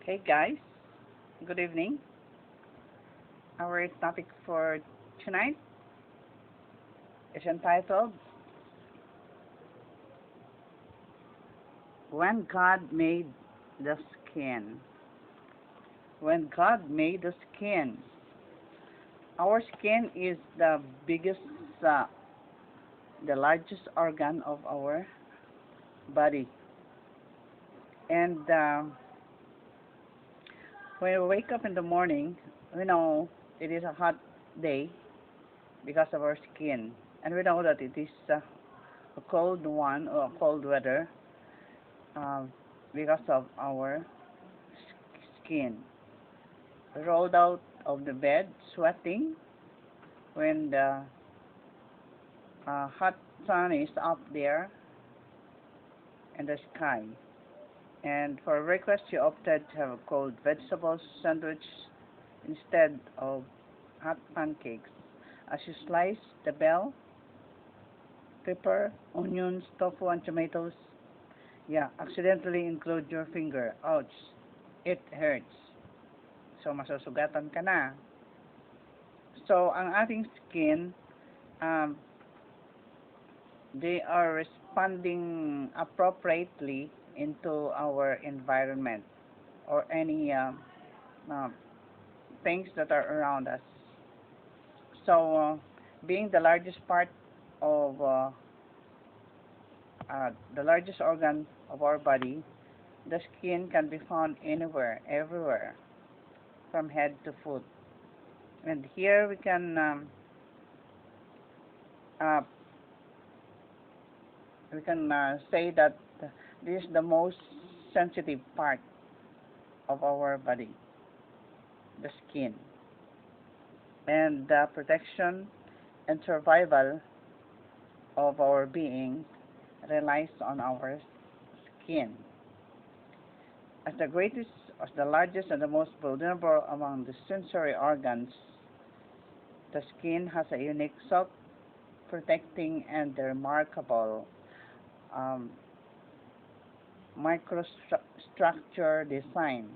Hey guys, good evening. Our topic for tonight is entitled When God Made the Skin. When God made the skin. Our skin is the biggest, uh, the largest organ of our body. And when we wake up in the morning, we know it is a hot day because of our skin. And we know that it is a cold one or cold weather uh, because of our skin. We rolled out of the bed, sweating when the hot sun is up there in the sky. And for breakfast, you opted to have a cold vegetable sandwich instead of hot pancakes. As you slice the bell pepper, onions, tofu, and tomatoes, yeah, accidentally include your finger. Ouch, it hurts. So, masusugatan ka na. So, ang ating skin, um, they are responding appropriately into our environment or any uh, things that are around us. So, being the largest part of the largest organ of our body, the skin can be found anywhere, everywhere, from head to foot. And here uh, we can say that this is the most sensitive part of our body, the skin. And the protection and survival of our being relies on our skin. As the greatest, as the largest, and the most vulnerable among the sensory organs, the skin has a unique self-protecting and remarkable um, microstructure design.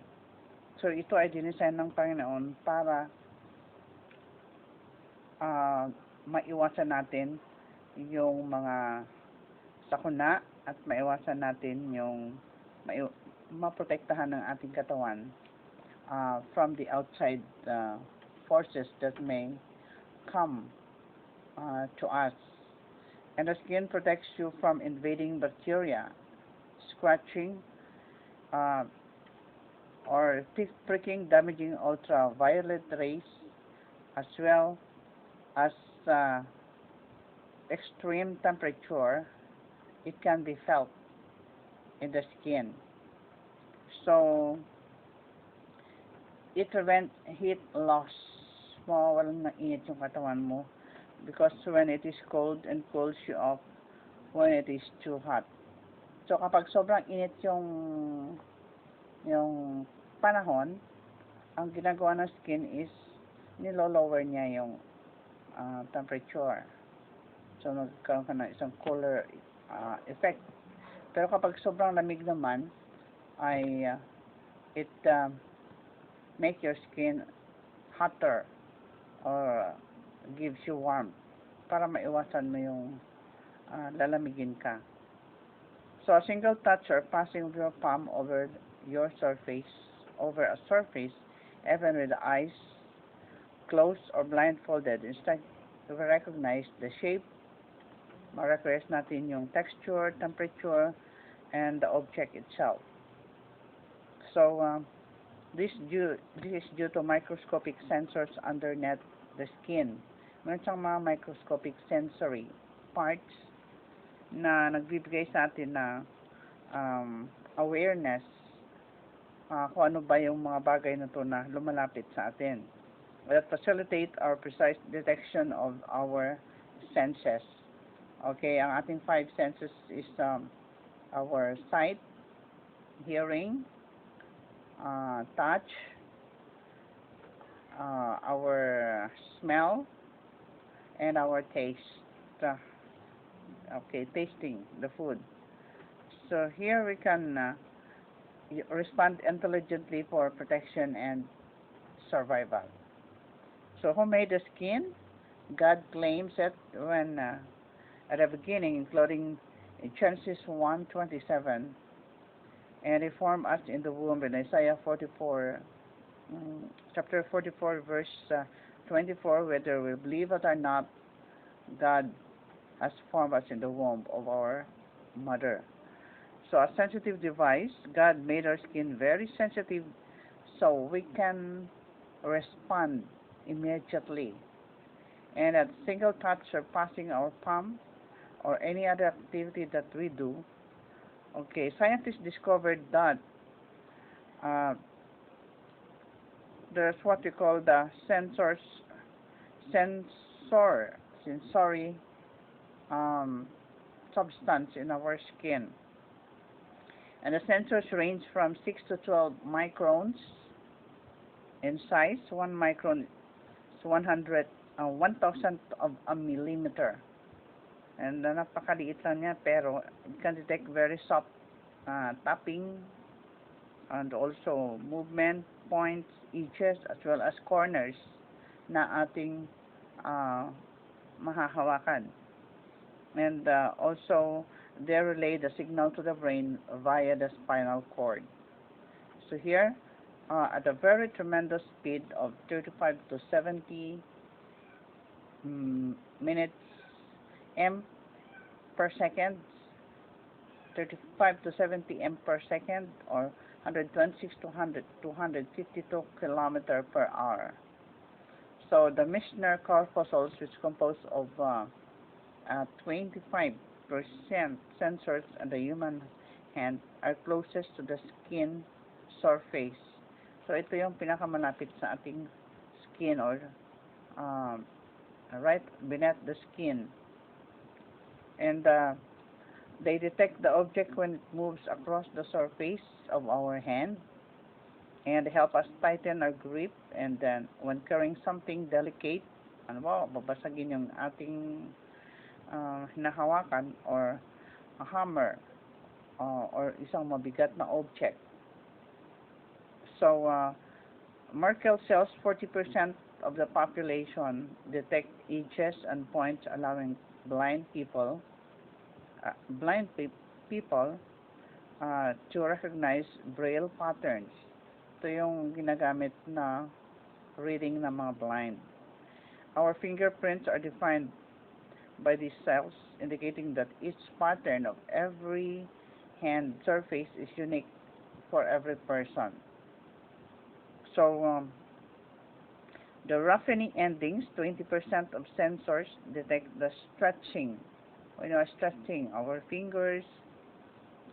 So ito ay dinisign ng Panginoon para maiwasan natin yung mga sakuna at maiwasan natin yung maprotektahan ng ating katawan from the outside forces that may come to us. And the skin protects you from invading bacteria, scratching, uh, or pricking, damaging ultraviolet rays, as well as extreme temperature. It can be felt in the skin. So, it prevents heat loss. Mawawalan ng init yung katawan mo because when it is cold and cools you off when it is too hot. So, kapag sobrang init yung panahon, ang ginagawa ng skin is nilolower niya yung temperature. So, magkaroon ka ng isang cooler effect. Pero kapag sobrang lamig naman, ay it make your skin hotter or gives you warmth para maiwasan mo yung lalamigin ka. So a single touch or passing of your palm over a surface, even with the eyes closed or blindfolded, instead you will recognize the shape, ma-recognize natin yung texture, temperature, and the object itself. So this is due to microscopic sensors underneath the skin. Meron siyang mga microscopic sensory parts na nagbibigay sa atin na awareness kung ano ba yung mga bagay na to na lumalapit sa atin. That facilitate our precise detection of our senses. Okay, ang ating 5 senses is our sight, hearing, touch, our smell, and our taste. Okay, tasting the food. So here we can respond intelligently for protection and survival. So who made the skin? God claims it when at the beginning, including in Genesis 1:27, and He formed us in the womb in Isaiah 44, chapter 44, verse 24. Whether we believe it or not, God has formed us in the womb of our mother. So a sensitive device, God made our skin very sensitive so we can respond immediately. And at single touch surpassing our palm or any other activity that we do, okay, scientists discovered that uh, there's what we call the sensory um, substance in our skin. And the sensors range from 6 to 12 microns in size. 1 micron is 1,000 of a millimeter. And napakaliit lang niya, pero it can detect very soft tapping and also movement, points, edges, as well as corners na ating mahahawakan. And also, they relay the signal to the brain via the spinal cord. So here, at a very tremendous speed of 35 to 70 minutes m per second, 35 to 70 m per second, or 126 to 252 kilometer per hour. So the Mishner corpuscles, which compose of 25% sensors in the human hand, are closest to the skin surface. So ito yung pinakamalapit sa ating skin, or right beneath the skin. And they detect the object when it moves across the surface of our hand and help us tighten our grip. And then when carrying something delicate, ano ba, babasagin yung ating hinahawakan, or a hammer, or isang mabigat na object. So Merkel says 40% of the population detect edges and points, allowing blind people to recognize braille patterns. Ito yung ginagamit na reading ng mga blind. Our fingerprints are defined by these cells, indicating that each pattern of every hand surface is unique for every person. So the roughening endings, 20% of sensors detect the stretching. When you are stretching our fingers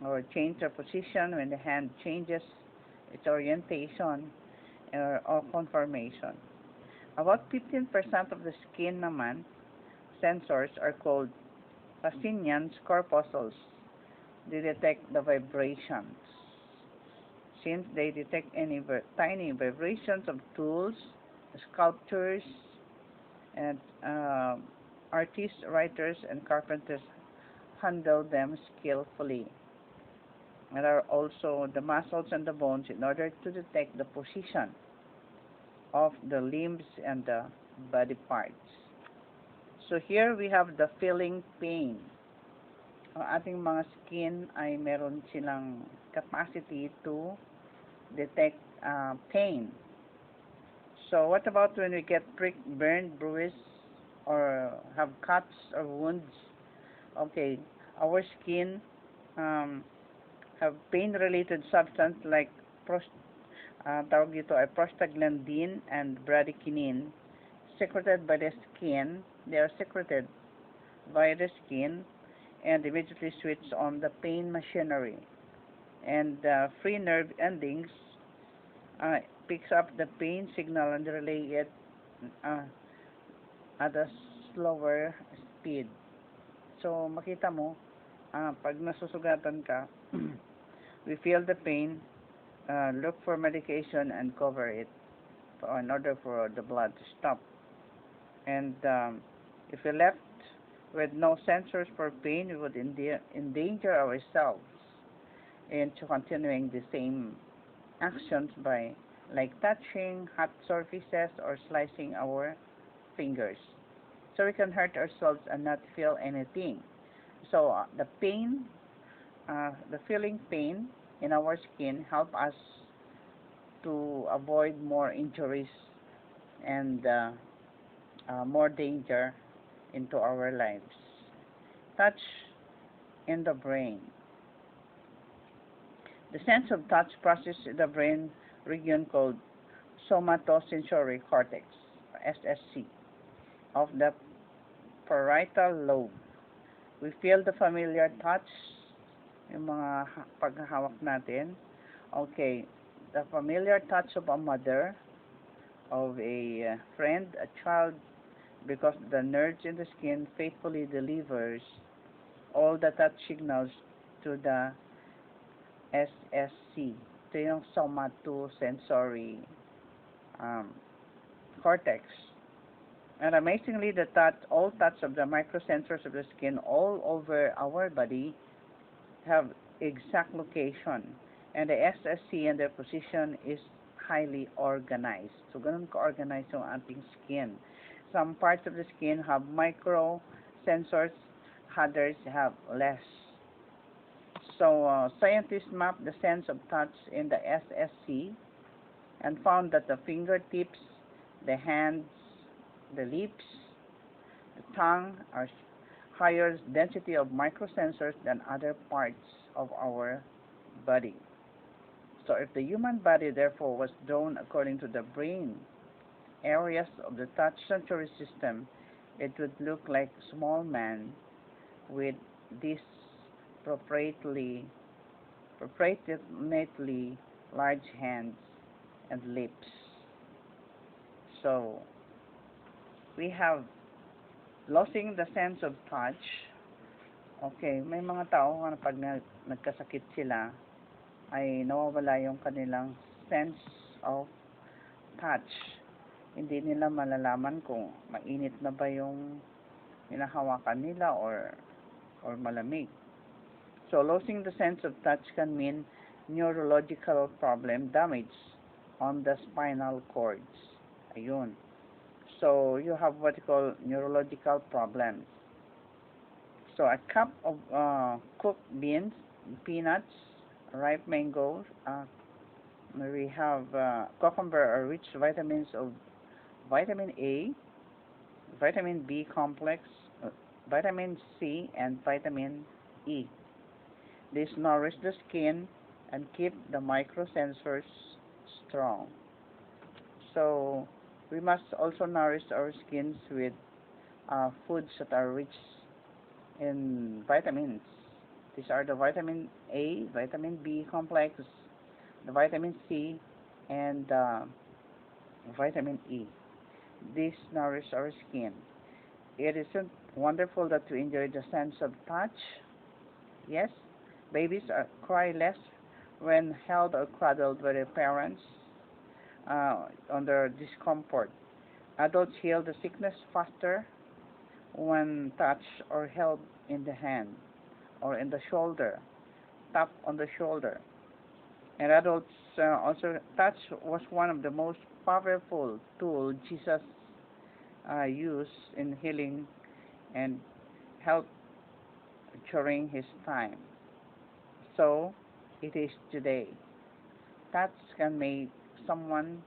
or change their position, when the hand changes its orientation or conformation. About 15% of the skin naman sensors are called Pacinian's corpuscles. They detect the vibrations. Since they detect any tiny vibrations of tools, sculptors, and artists, writers, and carpenters handle them skillfully. There are also the muscles and the bones in order to detect the position of the limbs and the body parts. So here we have the feeling pain. Ang ating mga skin ay meron silang capacity to detect pain. So what about when we get pricked, burned, bruised, or have cuts or wounds? Okay, our skin have pain-related substance like tawag dito ay prostaglandin and bradykinin secreted by the skin. They are secreted by the skin and immediately switch on the pain machinery. And free nerve endings picks up the pain signal and relay it at a slower speed. So makita mo, pag nasusugatan ka, we feel the pain, look for medication and cover it in order for the blood to stop. And if we left with no sensors for pain, we would endanger ourselves. into continuing the same actions by like touching hot surfaces or slicing our fingers. So we can hurt ourselves and not feel anything. So the pain, the feeling pain in our skin help us to avoid more injuries and more danger into our lives. Touch in the brain. The sense of touch processes in the brain region called somatosensory cortex, SSC, of the parietal lobe. We feel the familiar touch, yung mga paghahawak natin. Okay, the familiar touch of a mother, of a friend, a child, because the nerves in the skin faithfully delivers all the touch signals to the SSC. Ito yung somatosensory um, cortex. And amazingly, all touch of the microsensors of the skin all over our body have exact location. And the SSC and their position is highly organized. So, ganun ka-organized yung ating skin. Some parts of the skin have micro sensors, others have less. So, scientists mapped the sense of touch in the SSC and found that the fingertips, the hands, the lips, the tongue are higher density of microsensors than other parts of our body. So if the human body therefore was drawn according to the brain areas of the touch sensory system, it would look like a small man with these proportionately large hands and lips. So we have losing the sense of touch. Okay, may mga tao na pag nagkasakit sila ay nawawala yung kanilang sense of touch. Hindi nila malalaman kung mainit na ba yung hinahawakan nila or malamig. So losing the sense of touch can mean neurological problem damage on the spinal cords. Ayun. So you have what you call neurological problems. So a cup of cooked beans, peanuts, ripe mangoes. We have cucumber are rich vitamins of vitamin A, vitamin B complex, vitamin C, and vitamin E. These nourish the skin and keep the microsensors strong. So we must also nourish our skins with foods that are rich in vitamins. These are the vitamin A, vitamin B complex, the vitamin C, and vitamin E. These nourish our skin. It isn't wonderful that we enjoy the sense of touch. Yes, babies cry less when held or cuddled by their parents under discomfort. Adults heal the sickness faster when touched or held in the hand or in the shoulder, tap on the shoulder. And adults also, touch was one of the most powerful tools Jesus used in healing and help during his time. So it is today. Touch can make someone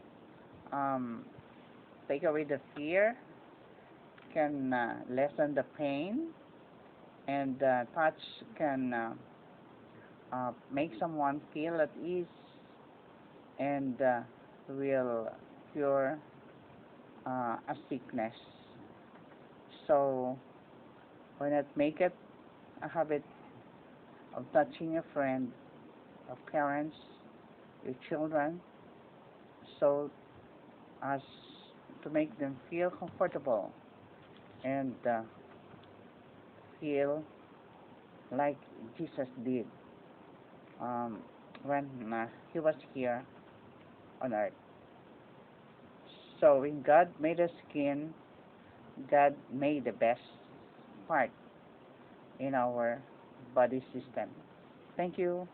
um, take away the fear, can lessen the pain, and touch can make someone feel at ease and will cure a sickness. So why not make it a habit of touching a friend, of parents, your children, so as to make them feel comfortable and feel like Jesus did when he was here on earth. So when God made the skin, God made the best part in our body system. Thank you.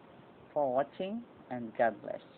for watching, and God bless.